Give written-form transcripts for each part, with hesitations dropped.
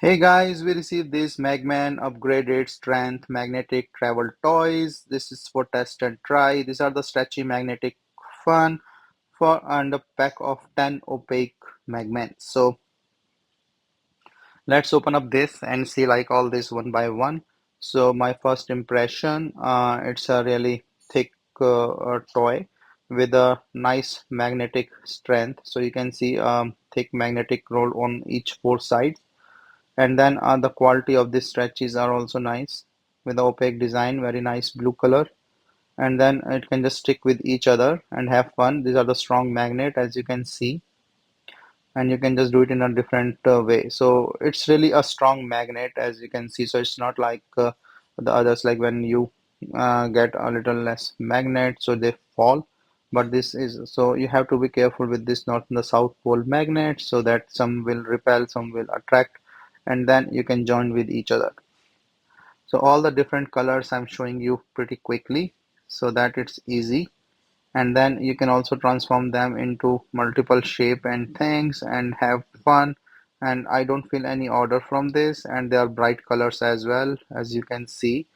Hey guys, we received this Magman upgraded strength magnetic travel toys. This is for test and try. These are the stretchy magnetic fun for and a pack of 10 opaque Magmans. So let's open up this and see like all this one by one. So my first impression, it's a really thick toy with a nice magnetic strength. So you can see thick magnetic roll on each four sides, and then the quality of these stretches are also nice with the opaque design, very nice blue color. And then it can just stick with each other and have fun. These are the strong magnet, as you can see, and you can just do it in a different way. So it's really a strong magnet, as you can see. So it's not like the others, like when you get a little less magnet, so they fall. But this is, so you have to be careful with this north and the south pole magnet, so that some will repel, some will attract, and then you can join with each other. So all the different colors I'm showing you pretty quickly so that it's easy, and then you can also transform them into multiple shape and things and have fun. And I don't feel any order from this, and they are bright colors as well, as you can see.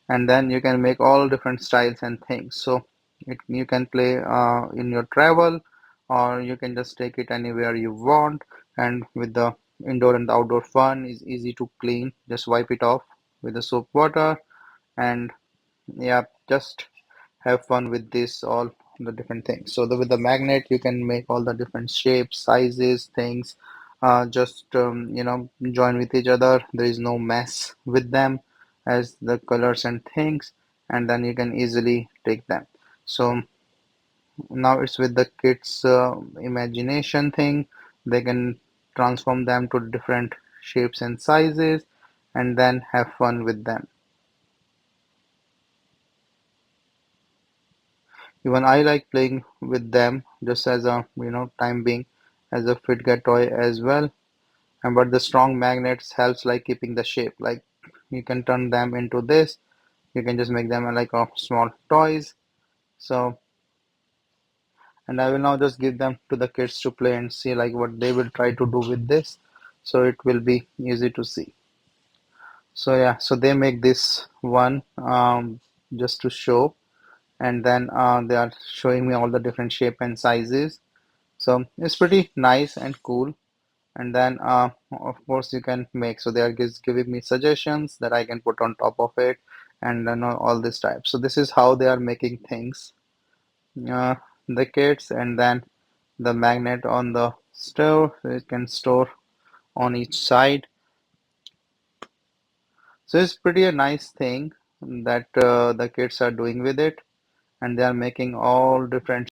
And then you can make all different styles and things. So you can play in your travel, or you can just take it anywhere you want. And with the indoor and the outdoor fun is easy to clean, just wipe it off with the soap water. And yeah, just have fun with this all the different things. So with the magnet you can make all the different shapes, sizes, things, just join with each other. There is no mess with them, as the colors and things, and then you can easily take them. So now it's with the kids imagination thing. They can transform them to different shapes and sizes and then have fun with them. Even I like playing with them just as a time being, as a fidget toy as well. And but the strong magnets helps like keeping the shape. Like you can turn them into this. You can just make them like a small toys. So, and I will now just give them to the kids to play and see like what they will try to do with this. So it will be easy to see. So yeah, so they make this one just to show, and then they are showing me all the different shape and sizes. So it's pretty nice and cool. And then of course you can make, so they are just giving me suggestions that I can put on top of it, and then all this type. So this is how they are making things, uh, the kits. And then the magnet on the stove, so it can store on each side. So it's pretty a nice thing that the kids are doing with it, and they are making all different